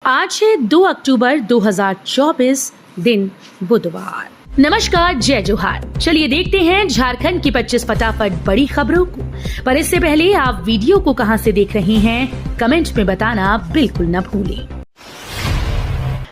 आज है 2 अक्टूबर 2024 दिन बुधवार। नमस्कार, जय जोहार। चलिए देखते हैं झारखंड की 25 फटाफट बड़ी खबरों को। पर इससे पहले आप वीडियो को कहां से देख रहे हैं कमेंट में बताना बिल्कुल न भूलें।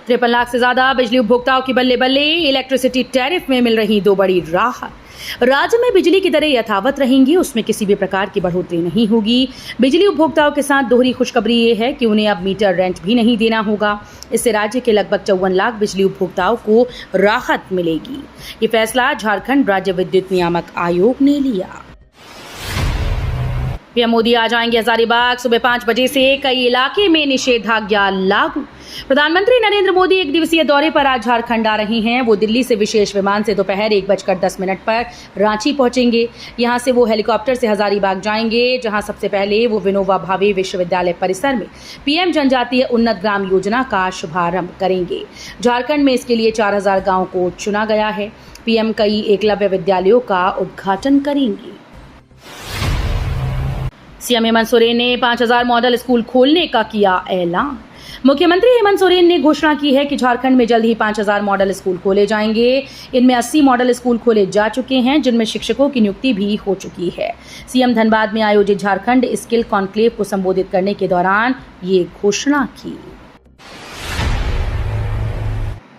53 लाख से ज्यादा बिजली उपभोक्ताओं की बल्ले बल्ले, इलेक्ट्रिसिटी टैरिफ में मिल रही 2 बड़ी राहत। राज्य में बिजली की दरें यथावत रहेंगी, उसमें किसी भी प्रकार की बढ़ोतरी नहीं होगी। बिजली उपभोक्ताओं के साथ दोहरी खुशखबरी ये है कि उन्हें अब मीटर रेंट भी नहीं देना होगा। इससे राज्य के लगभग 54 लाख बिजली उपभोक्ताओं को राहत मिलेगी। ये फैसला झारखंड राज्य विद्युत नियामक आयोग ने लिया। पीएम मोदी आ जाएंगे हजारीबाग। सुबह 5 बजे से कई इलाके में निषेधाज्ञा लागू। प्रधानमंत्री नरेंद्र मोदी 1 दिवसीय दौरे पर आज झारखंड आ रहे हैं। वो दिल्ली से विशेष विमान से दोपहर 1:10 पर रांची पहुंचेंगे। यहां से वो हेलीकॉप्टर से हजारीबाग जाएंगे, जहां सबसे पहले वो विनोबा भावे विश्वविद्यालय परिसर में पीएम जनजातीय उन्नत ग्राम योजना का शुभारंभ करेंगे। झारखंड में इसके लिए 4000 गाँव को चुना गया है। पीएम कई एकलव्य विद्यालयों का उद्घाटन करेंगे। सीएम हेमंत सोरेन ने 5000 मॉडल स्कूल खोलने का किया ऐलान। मुख्यमंत्री हेमंत सोरेन ने घोषणा की है कि झारखंड में जल्द ही 5000 मॉडल स्कूल खोले जाएंगे। इनमें 80 मॉडल स्कूल खोले जा चुके हैं, जिनमें शिक्षकों की नियुक्ति भी हो चुकी है। सीएम धनबाद में आयोजित झारखंड स्किल कॉन्क्लेव को संबोधित करने के दौरान ये घोषणा की।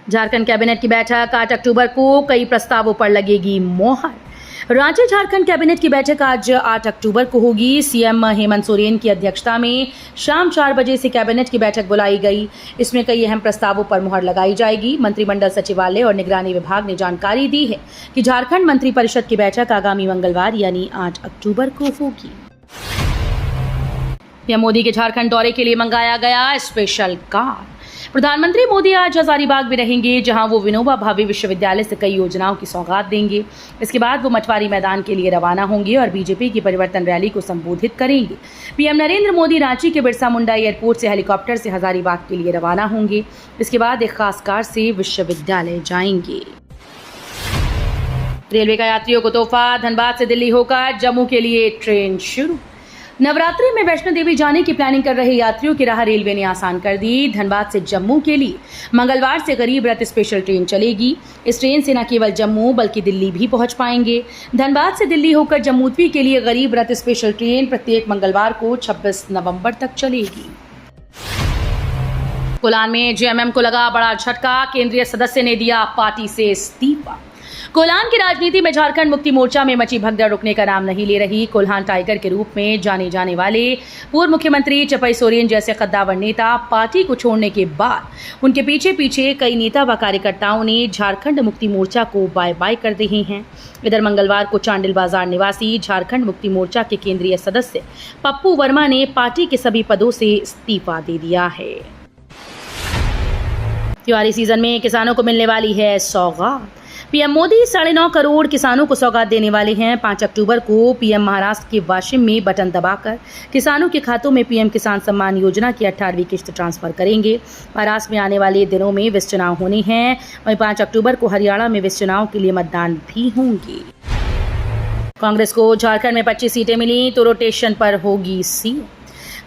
झारखंड कैबिनेट की बैठक 8 अक्टूबर को, कई प्रस्तावों पर लगेगी मोहर। राज्य झारखंड कैबिनेट की बैठक आज 8 अक्टूबर को होगी। सीएम हेमंत सोरेन की अध्यक्षता में शाम 4 बजे से कैबिनेट की बैठक बुलाई गई। इसमें कई अहम प्रस्तावों पर मुहर लगाई जाएगी। मंत्रिमंडल सचिवालय और निगरानी विभाग ने जानकारी दी है कि झारखंड मंत्रिपरिषद की बैठक आगामी मंगलवार यानी 8 अक्टूबर को होगी। पीएम मोदी के झारखंड दौरे के लिए मंगाया गया स्पेशल कार। प्रधानमंत्री मोदी आज हजारीबाग में रहेंगे, जहां वो विनोबा भावे विश्वविद्यालय से कई योजनाओं की सौगात देंगे। इसके बाद वो मटवारी मैदान के लिए रवाना होंगे और बीजेपी की परिवर्तन रैली को संबोधित करेंगे। पीएम नरेंद्र मोदी रांची के बिरसा मुंडा एयरपोर्ट से हेलीकॉप्टर से हजारीबाग के लिए रवाना होंगे। इसके बाद एक खास कार से विश्वविद्यालय जाएंगे। रेलवे का यात्रियों को तोहफा, धनबाद से दिल्ली होकर जम्मू के लिए ट्रेन शुरू। नवरात्रि में वैष्णो देवी जाने की प्लानिंग कर रहे यात्रियों की राह रेलवे ने आसान कर दी। धनबाद से जम्मू के लिए मंगलवार से गरीब रथ स्पेशल ट्रेन चलेगी। इस ट्रेन से न केवल जम्मू बल्कि दिल्ली भी पहुंच पाएंगे। धनबाद से दिल्ली होकर जम्मूतवी के लिए गरीब रथ स्पेशल ट्रेन प्रत्येक मंगलवार को 26 नवंबर तक चलेगी। कोलान में जेएमएम को लगा बड़ा झटका, केंद्रीय सदस्य ने दिया पार्टी से इस्तीफा। कोल्हान की राजनीति में झारखंड मुक्ति मोर्चा में मची भगदड़ रुकने का नाम नहीं ले रही। कोल्हान टाइगर के रूप में जाने जाने वाले पूर्व मुख्यमंत्री चपई सोरेन जैसे कद्दावर नेता पार्टी को छोड़ने के बाद उनके पीछे पीछे कई नेता व कार्यकर्ताओं ने झारखंड मुक्ति मोर्चा को बाय बाय कर दिए हैं। इधर मंगलवार को चांडिल बाजार निवासी झारखंड मुक्ति मोर्चा के केंद्रीय सदस्य पप्पू वर्मा ने पार्टी के सभी पदों से इस्तीफा दे दिया है। त्योहारी सीजन में किसानों को मिलने वाली है सौगात। पीएम मोदी 9.5 करोड़ किसानों को सौगात देने वाले हैं। 5 अक्टूबर को पीएम महाराष्ट्र के वाशिम में बटन दबाकर किसानों के खातों में पीएम किसान सम्मान योजना की 18वीं किस्त ट्रांसफर करेंगे। महाराष्ट्र में आने वाले दिनों में विस चुनाव होने हैं। वहीं 5 अक्टूबर को हरियाणा में विस चुनाव के लिए मतदान भी होंगे। कांग्रेस को झारखंड में 25 सीटें मिली तो रोटेशन पर होगी सीएम।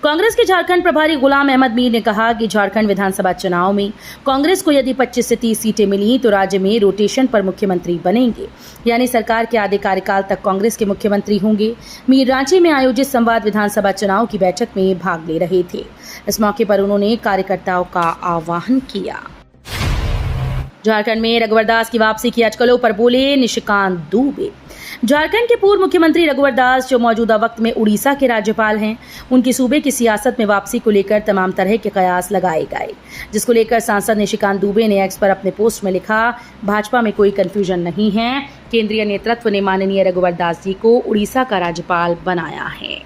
कांग्रेस के झारखंड प्रभारी गुलाम अहमद मीर ने कहा कि झारखंड विधानसभा चुनाव में कांग्रेस को यदि 25 से 30 सीटें मिली तो राज्य में रोटेशन पर मुख्यमंत्री बनेंगे, यानी सरकार के आधे कार्यकाल तक कांग्रेस के मुख्यमंत्री होंगे। मीर रांची में आयोजित संवाद विधानसभा चुनाव की बैठक में भाग ले रहे थे। इस मौके पर उन्होंने कार्यकर्ताओं का आह्वान किया। झारखंड में रघुवर दास की वापसी की अटकलों पर बोले निशिकांत दुबे। झारखंड के पूर्व मुख्यमंत्री रघुवर दास, जो मौजूदा वक्त में उड़ीसा के राज्यपाल हैं, उनकी सूबे की सियासत में वापसी को लेकर तमाम तरह के कयास लगाए गए, जिसको लेकर सांसद निशिकांत दुबे ने एक्स पर अपने पोस्ट में लिखा, भाजपा में कोई कंफ्यूजन नहीं है। केंद्रीय नेतृत्व ने माननीय रघुवर दास जी को उड़ीसा का राज्यपाल बनाया है।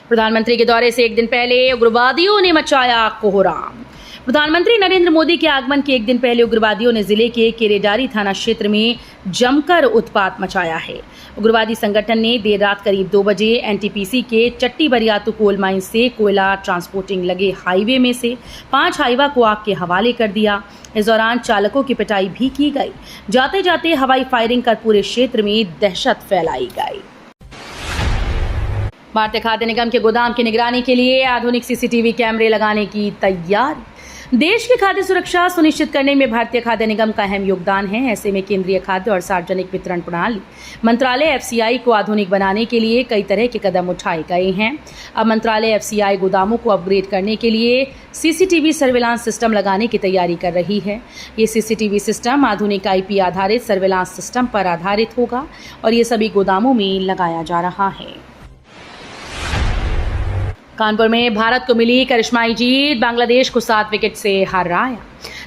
प्रधानमंत्री के दौरे से एक दिन पहले उग्रवादियों ने मचाया कोहराम। प्रधानमंत्री नरेंद्र मोदी के आगमन के एक दिन पहले उग्रवादियों ने जिले के केरेडारी थाना क्षेत्र में जमकर उत्पात मचाया है। उग्रवादी संगठन ने देर रात करीब 2 बजे एनटीपीसी के चट्टी बरियातू कोल माइन से कोयला ट्रांसपोर्टिंग लगे हाईवे में से 5 हाईवा को आग के हवाले कर दिया। इस दौरान चालकों की पिटाई भी की गई। जाते जाते हवाई फायरिंग कर पूरे क्षेत्र में दहशत फैलाई गई। भारतीय खाद्य निगम के गोदाम की निगरानी के लिए आधुनिक सीसीटीवी कैमरे लगाने की तैयारी। देश की खाद्य सुरक्षा सुनिश्चित करने में भारतीय खाद्य निगम का अहम योगदान है। ऐसे में केंद्रीय खाद्य और सार्वजनिक वितरण प्रणाली मंत्रालय एफसीआई को आधुनिक बनाने के लिए कई तरह के कदम उठाए गए हैं। अब मंत्रालय एफसीआई गोदामों को अपग्रेड करने के लिए सीसीटीवी सर्विलांस सिस्टम लगाने की तैयारी कर रही है। ये सीसीटीवी सिस्टम आधुनिक आईपी आधारित सर्विलांस सिस्टम पर आधारित होगा और ये सभी गोदामों में लगाया जा रहा है। कानपुर में भारत को मिली करिश्माई जीत, बांग्लादेश को 7 विकेट से हराया।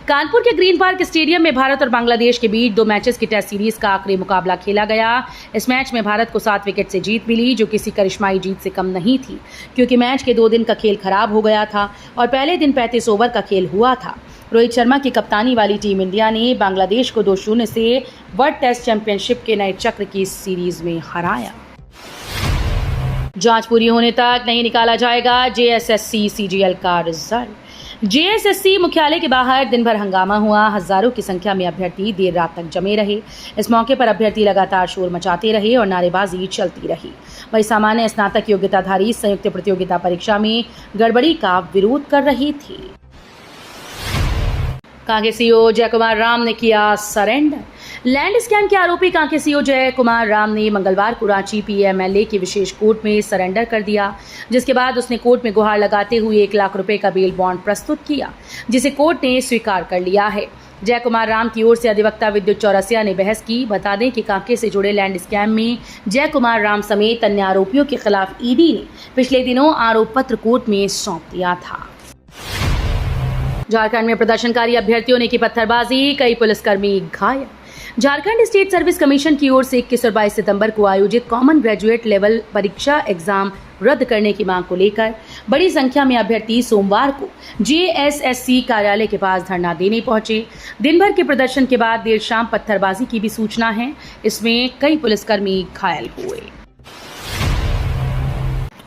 कानपुर के ग्रीन पार्क स्टेडियम में भारत और बांग्लादेश के बीच 2 मैचेस की टेस्ट सीरीज का आखिरी मुकाबला खेला गया। इस मैच में भारत को 7 विकेट से जीत मिली, जो किसी करिश्माई जीत से कम नहीं थी, क्योंकि मैच के 2 दिन का खेल खराब हो गया था और पहले दिन 35 ओवर का खेल हुआ था। रोहित शर्मा की कप्तानी वाली टीम इंडिया ने बांग्लादेश को 2-0 से वर्ल्ड टेस्ट चैंपियनशिप के नए चक्र की सीरीज में हराया। जांच पूरी होने तक नहीं निकाला जाएगा जेएसएससी सीजीएल का रिजल्ट। जेएसएससी मुख्यालय के बाहर दिन भर हंगामा हुआ। हजारों की संख्या में अभ्यर्थी देर रात तक जमे रहे। इस मौके पर अभ्यर्थी लगातार शोर मचाते रहे और नारेबाजी चलती रही। वही सामान्य स्नातक योग्यताधारी संयुक्त प्रतियोगिता परीक्षा में गड़बड़ी का विरोध कर रहे थे। कांके सीओ जय कुमार राम ने किया सरेंडर। लैंड स्कैम के आरोपी कांके सीओ जय कुमार राम ने मंगलवार को रांची पीएमएलए की विशेष कोर्ट में सरेंडर कर दिया, जिसके बाद उसने कोर्ट में गुहार लगाते हुए 1 लाख रुपए का बेल बॉन्ड प्रस्तुत किया, जिसे कोर्ट ने स्वीकार कर लिया है। जय कुमार राम की ओर से अधिवक्ता विद्युत चौरसिया ने बहस की। बता दें कि कांके से जुड़े लैंड स्कैम में जय कुमार राम समेत अन्य आरोपियों के खिलाफ ईडी ने पिछले दिनों आरोप पत्र कोर्ट में सौंप दिया था। झारखंड में प्रदर्शनकारी अभ्यर्थियों ने की पत्थरबाजी, कई पुलिसकर्मी घायल। झारखंड स्टेट सर्विस कमीशन की ओर से 21 और 22 सितंबर को आयोजित कॉमन ग्रेजुएट लेवल परीक्षा एग्जाम रद्द करने की मांग को लेकर बड़ी संख्या में अभ्यर्थी सोमवार को जेएसएससी कार्यालय के पास धरना देने पहुंचे। दिन भर के प्रदर्शन के बाद देर शाम पत्थरबाजी की भी सूचना है। इसमें कई पुलिसकर्मी घायल हुए।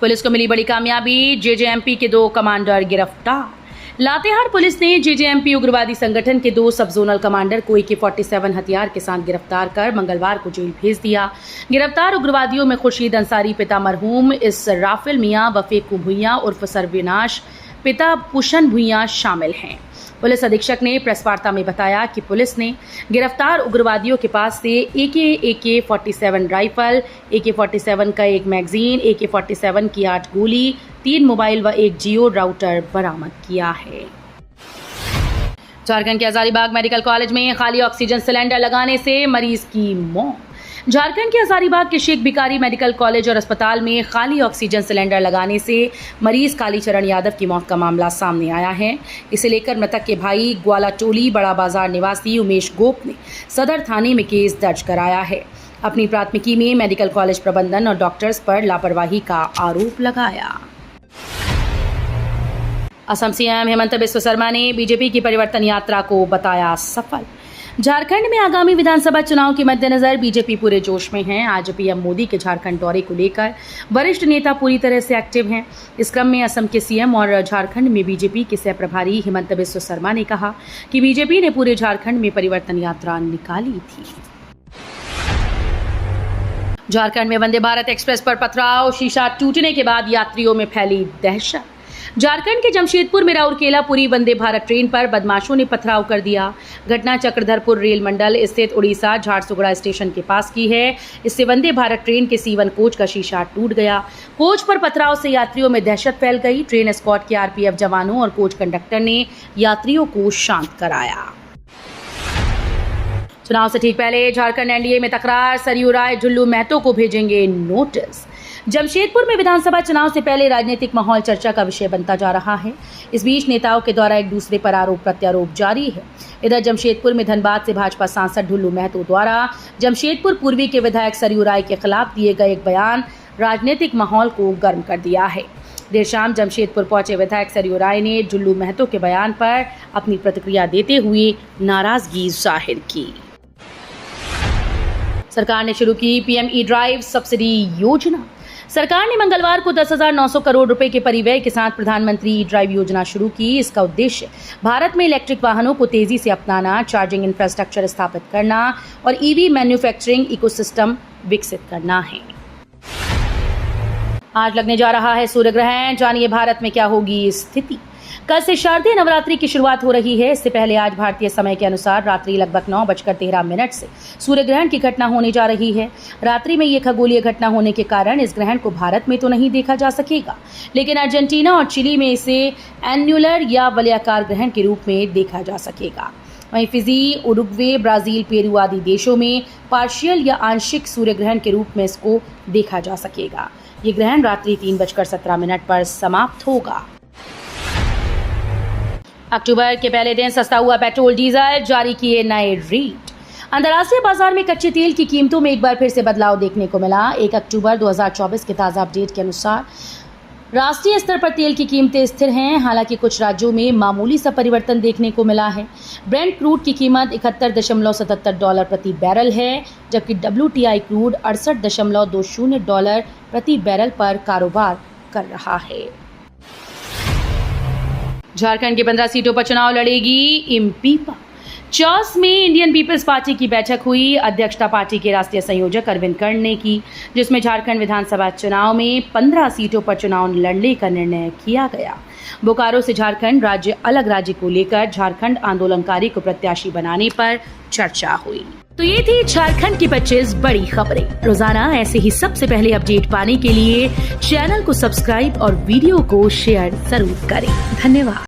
पुलिस को मिली बड़ी कामयाबी, जेजेएमपी के 2 कमांडर गिरफ्तार। लातेहार पुलिस ने जेजेएमपी उग्रवादी संगठन के 2 सब जोनल कमांडर को AK-47 हथियार के साथ गिरफ्तार कर मंगलवार को जेल भेज दिया। गिरफ्तार उग्रवादियों में खुर्शीद अंसारी पिता मरहूम इस राफिल मियां व फेकू भुइयां उर्फ सर्विनाश पिता पुशन भुइयां शामिल हैं। पुलिस अधीक्षक ने प्रेस वार्ता में बताया कि पुलिस ने गिरफ्तार उग्रवादियों के पास से AK-47 राइफल, AK-47 का 1 मैगजीन, AK-47 की 8 गोली, 3 मोबाइल व 1 जियो राउटर बरामद किया है। झारखंड के हजारीबाग मेडिकल कॉलेज में खाली ऑक्सीजन सिलेंडर लगाने से मरीज की मौत। झारखंड के हजारीबाग के शेख भिखारी मेडिकल कॉलेज और अस्पताल में खाली ऑक्सीजन सिलेंडर लगाने से मरीज कालीचरण यादव की मौत का मामला सामने आया है। इसे लेकर मृतक के भाई ग्वालाटोली बड़ा बाजार निवासी उमेश गोप ने सदर थाने में केस दर्ज कराया है। अपनी प्राथमिकी में मेडिकल कॉलेज प्रबंधन और डॉक्टर्स पर लापरवाही का आरोप लगाया। असम सीएम हेमंत बिस्वा शर्मा ने बीजेपी की परिवर्तन यात्रा को बताया सफल। झारखंड में आगामी विधानसभा चुनाव के मद्देनजर बीजेपी पूरे जोश में है। आज पीएम मोदी के झारखंड दौरे को लेकर वरिष्ठ नेता पूरी तरह से एक्टिव हैं। इस क्रम में असम के सीएम और झारखंड में बीजेपी के सह प्रभारी हेमंत बिस्वा शर्मा ने कहा कि बीजेपी ने पूरे झारखंड में परिवर्तन यात्रा निकाली थी। झारखंड में वंदे भारत एक्सप्रेस पर पथराव, शीशा टूटने के बाद यात्रियों में फैली दहशत। झारखंड के जमशेदपुर में राउरकेला पुरी वंदे भारत ट्रेन पर बदमाशों ने पथराव कर दिया। घटना चक्रधरपुर रेल मंडल स्थित उड़ीसा झारसुगुड़ा स्टेशन के पास की है। इससे वंदे भारत ट्रेन के C1 कोच का शीशा टूट गया। कोच पर पथराव से यात्रियों में दहशत फैल गई। ट्रेन एस्कॉर्ट के आरपीएफ जवानों और कोच कंडक्टर ने यात्रियों को शांत कराया। चुनाव से ठीक पहले झारखंड एनडीए में तकरार, सरयू राय जुल्लू महतो को भेजेंगे नोटिस। जमशेदपुर में विधानसभा चुनाव से पहले राजनीतिक माहौल चर्चा का विषय बनता जा रहा है। इस बीच नेताओं के द्वारा एक दूसरे पर आरोप प्रत्यारोप जारी है। इधर जमशेदपुर में धनबाद से भाजपा सांसद ढुल्लू महतो द्वारा जमशेदपुर पूर्वी के विधायक सरयू राय के खिलाफ दिए गए एक बयान राजनीतिक माहौल को गर्म कर दिया है। देर शाम जमशेदपुर पहुंचे विधायक सरयू राय ने ढुल्लू महतो के बयान पर अपनी प्रतिक्रिया देते हुए नाराजगी जाहिर की। सरकार ने शुरू की पीएम ई ड्राइव सब्सिडी योजना। सरकार ने मंगलवार को 10,900 करोड़ रुपए के परिव्यय के साथ प्रधानमंत्री ई ड्राइव योजना शुरू की। इसका उद्देश्य भारत में इलेक्ट्रिक वाहनों को तेजी से अपनाना, चार्जिंग इंफ्रास्ट्रक्चर स्थापित करना और ईवी मैन्युफैक्चरिंग इकोसिस्टम विकसित करना है। आज लगने जा रहा है सूर्य ग्रहण। जानिए भारत में क्या होगी स्थिति। कल से शारदीय नवरात्रि की शुरुआत हो रही है। इससे पहले आज भारतीय समय के अनुसार रात्रि लगभग 9:13 से सूर्य ग्रहण की घटना होने जा रही है। रात्रि में ये खगोलीय घटना होने के कारण इस ग्रहण को भारत में तो नहीं देखा जा सकेगा, लेकिन अर्जेंटीना और चिली में इसे एन्युलर या वलयाकार ग्रहण के रूप में देखा जा सकेगा। वहीं फिजी, उरुग्वे, ब्राजील, पेरू आदि देशों में पार्शियल या आंशिक सूर्य ग्रहण के रूप में इसको देखा जा सकेगा। ये ग्रहण रात्रि 3:17 पर समाप्त होगा। अक्टूबर के पहले दिन सस्ता हुआ पेट्रोल डीजल, जारी किए नए रेट। अंतर्राष्ट्रीय बाजार में कच्चे तेल की कीमतों में एक बार फिर से बदलाव देखने को मिला। 1 अक्टूबर 2024 के ताज़ा अपडेट के अनुसार राष्ट्रीय स्तर पर तेल की कीमतें स्थिर हैं। हालांकि कुछ राज्यों में मामूली सा परिवर्तन देखने को मिला है। ब्रेंट क्रूड की कीमत $71.77 प्रति बैरल है, जबकि WTI क्रूड $68.20 प्रति बैरल पर कारोबार कर रहा है। झारखंड की 15 सीटों पर चुनाव लड़ेगी इम्पीपा। चौस में इंडियन पीपल्स पार्टी की बैठक हुई। अध्यक्षता पार्टी के राष्ट्रीय संयोजक अरविंद कर्ण ने की, जिसमें झारखंड विधानसभा चुनाव में 15 सीटों पर चुनाव लड़ने का निर्णय किया गया। बोकारो से झारखंड राज्य अलग राज्य को लेकर झारखंड आंदोलनकारी को प्रत्याशी बनाने पर चर्चा हुई। तो ये थी झारखंड की 25 बड़ी खबरें। रोजाना ऐसे ही सबसे पहले अपडेट पाने के लिए चैनल को सब्सक्राइब और वीडियो को शेयर जरूर करें। धन्यवाद।